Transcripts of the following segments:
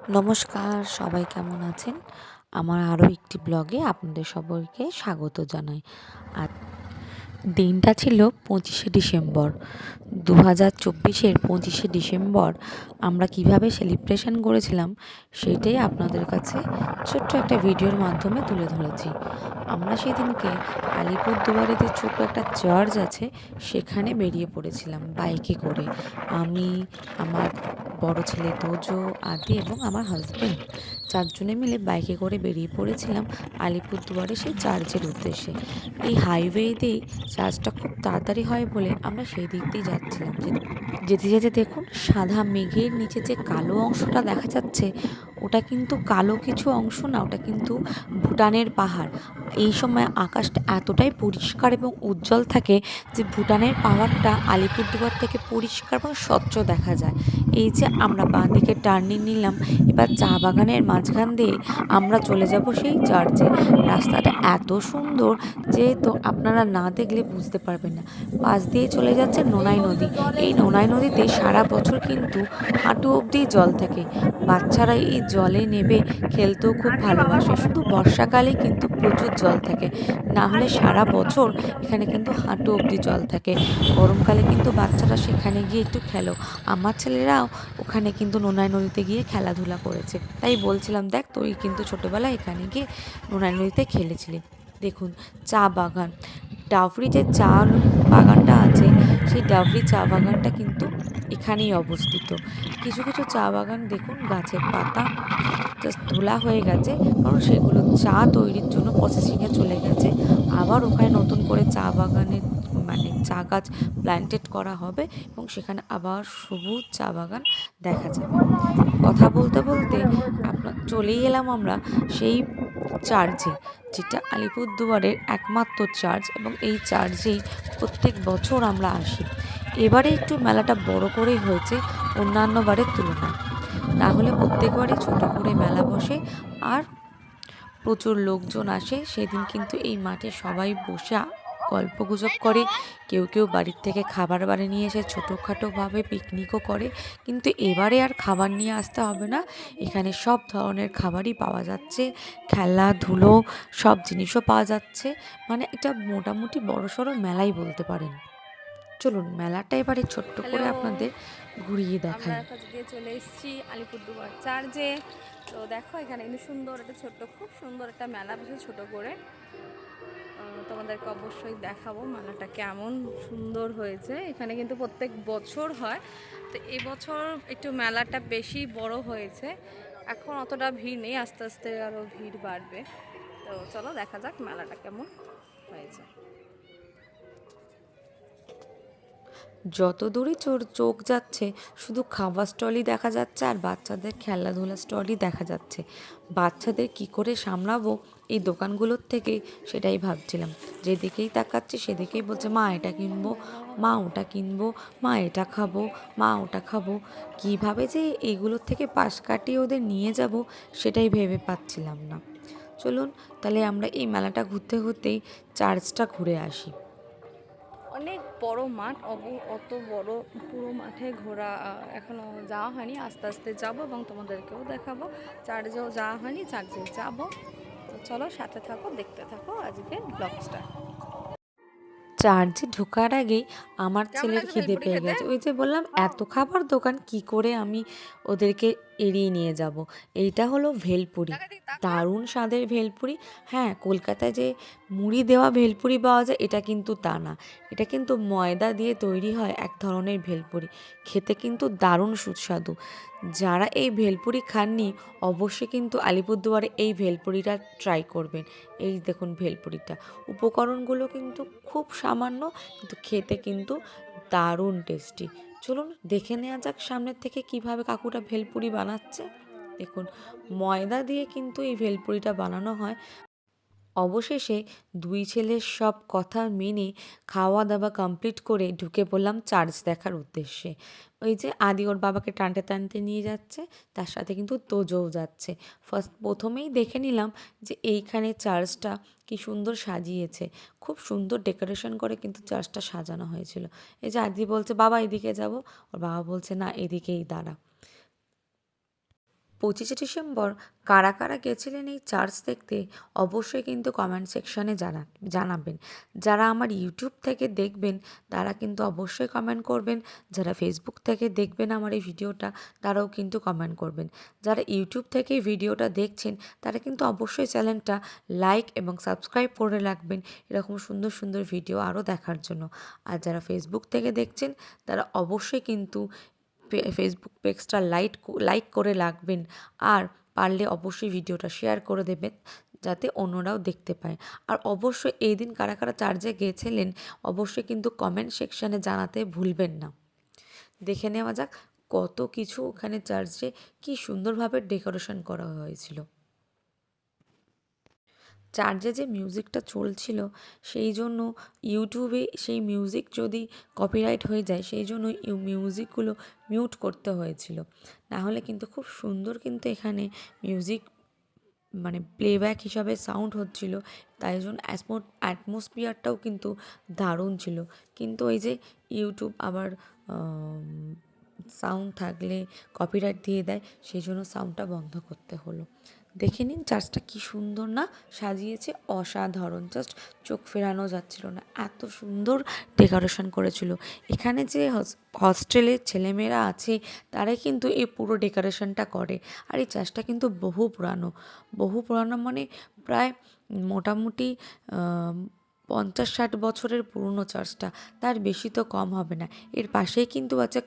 নমস্কার, সবাই কেমন আছেন? আমার আরও একটি ব্লগে আপনাদের সবাইকে স্বাগত জানাই। আর দিনটা ছিল 25শে ডিসেম্বর। 2024-এর 25শে ডিসেম্বর আমরা কিভাবে সেলিব্রেশন করেছিলাম সেটাই আপনাদের কাছে ছোট্ট একটা ভিডিওর মাধ্যমে তুলে ধরেছি। আমরা সেদিনকে আলিপুরদুয়ারে যে ছোট্ট একটা চার্চ আছে সেখানে বেরিয়ে পড়েছিলাম বাইকে করে। আমি, আমার বড় ছেলে তোজো, আদি এবং আমার হাজবেন্ড 4 জনে মিলে বাইকে করে বেরিয়ে পড়েছিলাম আলিপুরদুয়ারে সেই চার্চের উদ্দেশ্যে। এই হাইওয়ে দিয়েই চার্জটা খুব তাড়াতাড়ি হয় বলে আমরা সেই দিক দিয়ে যাচ্ছিলাম। যেতে যেতে দেখুন সাদা মেঘের নিচে যে কালো অংশটা দেখা যাচ্ছে ওটা কিন্তু কালো কিছু অংশ না, ওটা কিন্তু ভুটানের পাহাড়। এই সময় আকাশটা এতটাই পরিষ্কার এবং উজ্জ্বল থাকে যে ভুটানের পাহাড়টা আলিপুরদুয়ার থেকে পরিষ্কার এবং স্বচ্ছ দেখা যায়। এই যে আমরা বাঁ দিকে টার্নিং নিলাম, এবার চা বাগানের মাঝখান দিয়ে আমরা চলে যাব সেই চার্চে। রাস্তাটা এত সুন্দর যে তো আপনারা না দেখলে বুঝতে পারবেন না। পাশ দিয়ে চলে যাচ্ছে নোনাই নদী। এই নোনাই নদীতে সারা বছর কিন্তু হাঁটু অবধি জল থাকে। বাচ্চারা এই জলে নেবে খেলতেও খুব ভালোবাসে। শুধু বর্ষাকালে কিন্তু প্রচুর জল থাকে, না হলে সারা বছর এখানে কিন্তু হাঁটু অবধি জল থাকে। গরমকালে কিন্তু বাচ্চারা সেখানে গিয়ে একটু খেলো। আমার ছেলেরাও ওখানে কিন্তু নোনাই নদীতে গিয়ে খেলাধুলা করেছে। তাই বলছিলাম, দেখ তুই কিন্তু ছোটোবেলায় এখানে গিয়ে নোনাই নদীতে খেলেছিলি। দেখুন চা বাগান, ডাফরি যে চা বাগানটা আছে সেই ডাফরি চা বাগানটা কিন্তু এখানেই অবস্থিত। কিছু কিছু চা বাগান দেখুন গাছের পাতা জাস্ট তোলা হয়ে গেছে, কারণ সেগুলো চা তৈরির জন্য প্রসেসিংয়ে চলে গেছে। আবার ওখানে নতুন করে চা বাগানের মানে চা গাছ প্ল্যান্টেড করা হবে এবং সেখানে আবার সবুজ চা বাগান দেখা যাবে। কথা বলতে বলতে আপনার চলেই এলাম আমরা সেই চার্চে, যেটা আলিপুরদুয়ারের একমাত্র চার্চ এবং এই চার্চেই প্রত্যেক বছর আমরা আসি। এবারে একটু মেলাটা বড় করেই হয়েছে অন্যান্য বারের তুলনায়, না হলে প্রত্যেকবারই ছোট করে মেলা বসে আর প্রচুর লোকজন আসে। সেদিন কিন্তু এই মাঠে সবাই বসে গল্পগুজব করে, কেউ কেউ বাড়ির থেকে খাবার বানিয়ে নিয়ে এসে ছোটোখাটোভাবে পিকনিকও করে। কিন্তু এবারে আর খাবার নিয়ে আসতে হবে না, এখানে সব ধরনের খাবারই পাওয়া যাচ্ছে, খেলাধুলো সব জিনিসও পাওয়া যাচ্ছে। মানে এটা মোটামুটি বড়সড় মেলাই বলতে পারেন। চলুন মেলাটা এবারে ছোট্ট হ্যালো, করে আপনাদের ঘুরিয়ে আমরা দেখাই। আজকে চলে এসেছি আলিপুরদুয়ার চার্চে। তো দেখো এখানে কিন্তু সুন্দর একটা খুব সুন্দর একটা মেলা বসে ছোট করে। তোমাদেরকে অবশ্যই দেখাবো মেলাটা কেমন সুন্দর হয়েছে। এখানে কিন্তু প্রত্যেক বছর হয়, তো এবছর একটু মেলাটা বেশি বড় হয়েছে। এখন অতটা ভিড় নেই, আস্তে আস্তে আরও ভিড় বাড়বে। তো চলো দেখা যাক মেলাটা কেমন হয়েছে। যত দূরে চোখ যাচ্ছে শুধু খাবার স্টলই দেখা যাচ্ছে আর বাচ্চাদের খেলাধুলার স্টলই দেখা যাচ্ছে। বাচ্চাদের কি করে সামলাবো এই দোকানগুলোর থেকে সেটাই ভাবছিলাম। যেদিকেই তাকাচ্ছি সেদিকেই বলছে মা এটা কিনবো, মা ওটা কিনবো, মা এটা খাবো, মা ওটা খাবো। কীভাবে যে এইগুলোর থেকে পাশ কাটিয়ে ওদের নিয়ে যাব সেটাই ভেবে পাচ্ছিলাম না। চলুন তাহলে আমরা এই মেলাটা ঘুরতে ঘুরতেই চার্চটা ঘুরে আসি। অনেক বড় মাঠ, অত বড় পুরো মাঠে ঘোরা এখনও যাওয়া হয়নি। আস্তে আস্তে যাব এবং তোমাদেরকেও দেখাবো। চার্চেও যাওয়া হয়নি, চার্চে যাব। তো চলো সাথে থাকো, দেখতে থাকো আজকের ব্লগসটা। চার্চে ঢোকার আগেই আমার কেমন ছেলের লাগছে খিদে ভেলপুরি পেয়ে খেতে? গেছে। ওই যে বললাম এত খাবার দোকান কি করে আমি ওদেরকে এড়িয়ে নিয়ে যাব। এইটা হলো ভেলপুরি, তাকা দিক তাকা। দারুণ স্বাদের ভেলপুরি। হ্যাঁ, কলকাতায় যে মুড়ি দেওয়া ভেলপুরি পাওয়া যায় এটা কিন্তু তা না, এটা কিন্তু ময়দা দিয়ে তৈরি হয় এক ধরনের ভেলপুরি। খেতে কিন্তু দারুণ সুস্বাদু। যারা এই ভেলপুরি খাননি অবশ্যই কিন্তু আলিপুরদুয়ারে এই ভেলপুরিটা ট্রাই করবেন। এই দেখুন ভেলপুরিটা, উপকরণগুলো কিন্তু খুব সামান্য, কিন্তু খেতে কিন্তু দারুণ টেস্টি। চলুন দেখে নেওয়া যাক সামনের থেকে কিভাবে কাকুটা ভেলপুরি বানাচ্ছে। দেখুন ময়দা দিয়ে কিন্তু এই ভেলপুরিটা বানানো হয়। অবশেষে দুই ছেলের সব কথা মেনে খাওয়া দাওয়া কমপ্লিট করে ঢুকে পড়লাম চার্চ দেখার উদ্দেশ্যে। ওই যে আদি ওর বাবাকে টানতে টানতে নিয়ে যাচ্ছে, তার সাথে কিন্তু তোজোও যাচ্ছে। প্রথমেই দেখে নিলাম যে এইখানে চার্চটা কি সুন্দর সাজিয়েছে, খুব সুন্দর ডেকোরেশন করে কিন্তু চার্চটা সাজানো হয়েছিল। এই যে আদি বলছে বাবা এদিকে যাব, ওর বাবা বলছে না এদিকেই দাঁড়া। 25শে ডিসেম্বর কারা কারা গেছিলেন এই চার্চ দেখতে অবশ্যই কিন্তু কমেন্ট সেকশানে জানাবেন। যারা আমার ইউটিউব থেকে দেখবেন তারা কিন্তু অবশ্যই কমেন্ট করবেন, যারা ফেসবুক থেকে দেখবেন আমার এই ভিডিওটা তারাও কিন্তু কমেন্ট করবেন। যারা ইউটিউব থেকে ভিডিওটা দেখছেন তারা কিন্তু অবশ্যই চ্যানেলটা লাইক এবং সাবস্ক্রাইব করে রাখবেন এরকম সুন্দর সুন্দর ভিডিও আরও দেখার জন্য। আর যারা ফেসবুক থেকে দেখছেন তারা অবশ্যই কিন্তু ফেসবুক পেজটা লাইক করে রাখবেন, আর পারলে অবশ্যই ভিডিওটা শেয়ার করে দেবেন যাতে অন্যরাও দেখতে পায়। আর অবশ্যই এই দিন কারা কারা চার্চে গিয়েছিলেন অবশ্যই কিন্তু কমেন্ট সেকশানে জানাতে ভুলবেন না। দেখে নেওয়া যাক কত কিছু ওখানে চার্চে কি সুন্দরভাবে ডেকোরেশন করা হয়েছিল। চার্চে যে মিউজিকটা চলছিল সেই জন্য ইউটিউবে সেই মিউজিক যদি কপিরাইট হয়ে যায় সেই জন্য মিউজিকগুলো মিউট করতে হয়েছিল, না হলে কিন্তু খুব সুন্দর কিন্তু এখানে মিউজিক মানে প্লেব্যাক হিসাবে সাউন্ড হচ্ছিল, তাই জন্য অ্যাটমসফিয়ারটাও কিন্তু দারুণ ছিল। কিন্তু ওই যে ইউটিউব আবার সাউন্ড থাকলে কপিরাইট দিয়ে দেয়, সেই জন্য সাউন্ডটা বন্ধ করতে হলো। দেখে নিন চার্চটা কি সুন্দর না সাজিয়েছে, অসাধারণ, জাস্ট চোখ ফেরানো যাচ্ছিল না, এত সুন্দর ডেকোরেশন করেছিল। এখানে যে হস্টেলের ছেলেমেয়েরা আছে তারাই কিন্তু এই পুরো ডেকোরেশনটা করে। আর এই চার্চটা কিন্তু বহু পুরানো মানে প্রায় মোটামুটি 50-60 বছরের পুরনো চার্চটা, তার বেশি তো কম হবে না। এর পাশেই কিন্তু আছে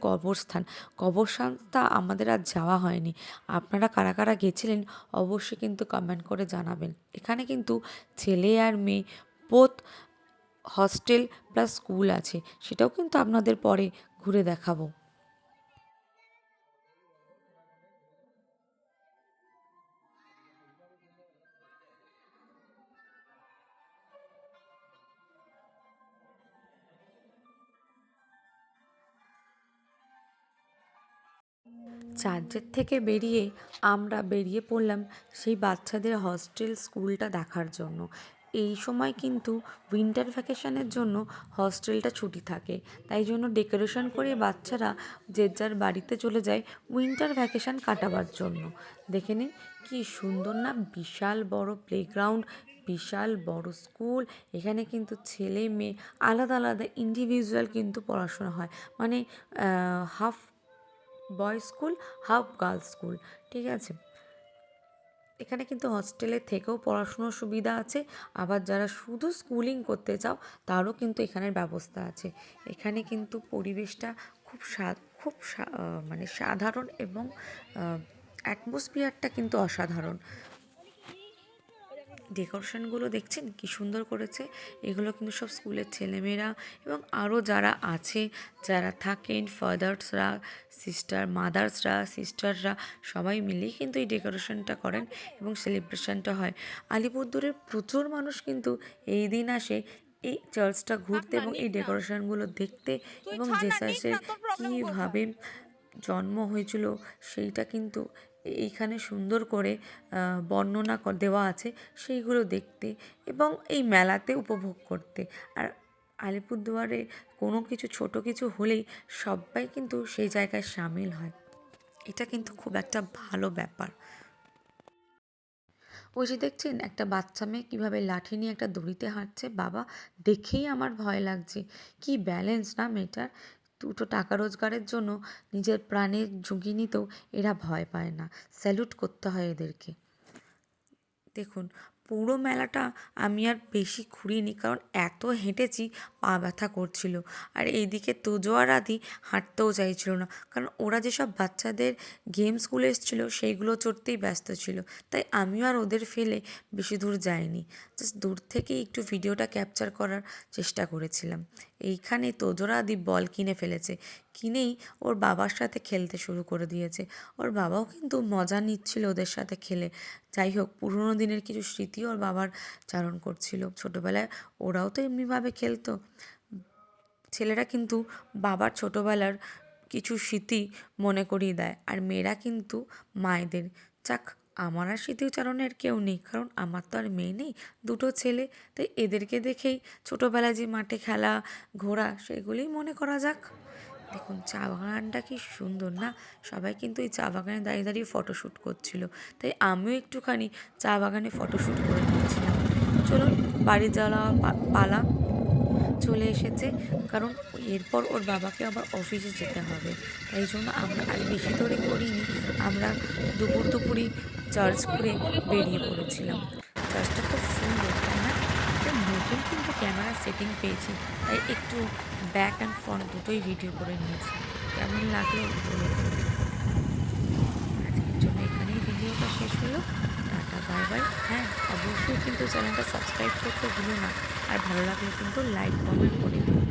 কবরস্থানটা আমাদের আর যাওয়া হয়নি। আপনারা কারা কারা গেছিলেন অবশ্যই কিন্তু কমেন্ট করে জানাবেন। এখানে কিন্তু ছেলে আর মেয়ে বোথ হস্টেল প্লাস স্কুল আছে, সেটাও কিন্তু আপনাদের পরে ঘুরে দেখাবো। চার্চের থেকে বেরিয়ে আমরা বেরিয়ে পড়লাম সেই বাচ্চাদের হস্টেল স্কুলটা দেখার জন্য। এই সময় কিন্তু উইন্টার ভ্যাকেশনের জন্য হস্টেলটা ছুটি থাকে, তাই জন্য ডেকোরেশন করে বাচ্চারা যে যার বাড়িতে চলে যায় উইন্টার ভ্যাকেশন কাটাবার জন্য। দেখে নিন কি সুন্দর না, বিশাল বড় প্লেগ্রাউন্ড, বিশাল বড় স্কুল। এখানে কিন্তু ছেলে মেয়ে আলাদা আলাদা ইন্ডিভিজুয়াল কিন্তু পড়াশোনা হয়, মানে half boys school half girls school, ঠিক আছে। এখানে কিন্তু হস্টেলের থেকেও পড়াশুনোর সুবিধা আছে, আবার যারা শুধু স্কুলিং করতে চাও তারও কিন্তু এখানের ব্যবস্থা আছে। এখানে কিন্তু পরিবেশটা মানে সাধারণ এবং অ্যাটমসফিয়ারটা কিন্তু অসাধারণ। ডেকোরেশনগুলো দেখছেন কি সুন্দর করেছে, এগুলো কিন্তু সব স্কুলের ছেলেমেয়েরা এবং আরও যারা আছে, যারা থাকেন ফাদার্সরা, মাদার্সরা, সিস্টাররা সবাই মিলেই কিন্তু এই ডেকোরেশনটা করেন এবং সেলিব্রেশনটা হয়। আলিপুরদুরের প্রচুর মানুষ কিন্তু এই দিন আসে এই চার্চটা ঘুরতে এবং এই ডেকোরেশনগুলো দেখতে, এবং জেসাসের কীভাবে জন্ম হয়েছিল সেইটা কিন্তু এইখানে সুন্দর করে বর্ণনা দেওয়া আছে, সেইগুলো দেখতে এবং এই মেলাতে উপভোগ করতে। আর আলিপুরদুয়ারে কোনো কিছু ছোট কিছু হলেই সবাই কিন্তু সেই জায়গায় সামিল হয়, এটা কিন্তু খুব একটা ভালো ব্যাপার। ওই যে দেখছেন একটা বাচ্চা মেয়ে কীভাবে লাঠি নিয়ে একটা দড়িতে হাঁটছে, বাবা দেখেই আমার ভয় লাগছে। কি ব্যালেন্স না মেয়েটার, দুটো টাকা রোজগারের জন্য নিজের প্রাণের ঝুঁকি নিতেও এরা ভয় পায় না, স্যালুট করতে হয় এদেরকে। দেখুন পুরো মেলাটা আমি আর বেশি ঘুরিনি, কারণ এত হেঁটেছি পা ব্যথা করছিল। আর এইদিকে তোজো আর আদি হাঁটতেও চাইছিল না, কারণ ওরা যেসব বাচ্চাদের গেমসগুলো এসেছিলো সেইগুলো চড়তেই ব্যস্ত ছিল, তাই আমিও আর ওদের ফেলে বেশি দূর যাইনি, জাস্ট দূর থেকেই একটু ভিডিওটা ক্যাপচার করার চেষ্টা করেছিলাম। এইখানে তোজোর আদি বল কিনে ফেলেছে, কিনেই ওর বাবার সাথে খেলতে শুরু করে দিয়েছে। ওর বাবাও কিন্তু মজা নিচ্ছিল ওদের সাথে খেলে। যাই হোক পুরোনো দিনের কিছু স্মৃতি ওর বাবার চারণ করছিল, ছোটোবেলায় ওরাও তো এমনিভাবে খেলতো। ছেলেরা কিন্তু বাবার ছোটোবেলার কিছু স্মৃতি মনে করিয়ে দেয়, আর মেয়েরা কিন্তু মায়েদের। যাক আমার আর স্মৃতিচারণের কেউ নেই, কারণ আমার তো আর মেয়ে নেই, দুটো ছেলে, তাই এদেরকে দেখেই ছোটোবেলায় যে মাঠে খেলা ঘোরা সেগুলোই মনে করা যাক। দেখুন চা বাগানটা কি সুন্দর না, সবাই কিন্তু এই চা বাগানে দাঁড়িয়ে দাঁড়িয়ে ফটোশ্যুট করছিল, তাই আমিও একটুখানি চা বাগানে ফটোশ্যুট করে নিয়েছিলাম। চলুন বাড়ি যাওয়া পালা চলে এসেছে, কারণ এরপর ওর বাবাকে আবার অফিসে যেতে হবে, তাই জন্য আমরা আজ বেশি দূরে করিনি, আমরা দুপুরই চার্জ করে বেরিয়ে পড়েছিলাম। চার্জটা খুব সুন্দর তাই না? একটা নতুন কিন্তু ক্যামেরা সেটিং পেয়েছি, তাই একটু ব্যাক অ্যান্ড ফ্রন্ট দুটোই ভিডিও করে নিয়েছি। কেমন লাগলো বলুন। আজকের জন্য এখানেই ভিডিওটা শেষ হলো। Tata bye bye. হ্যাঁ, অবশ্যই কিন্তু চ্যানেলটা সাবস্ক্রাইব করতে ভুলো না, আর ভালো লাগলে কিন্তু লাইক কমেন্ট করে দিও।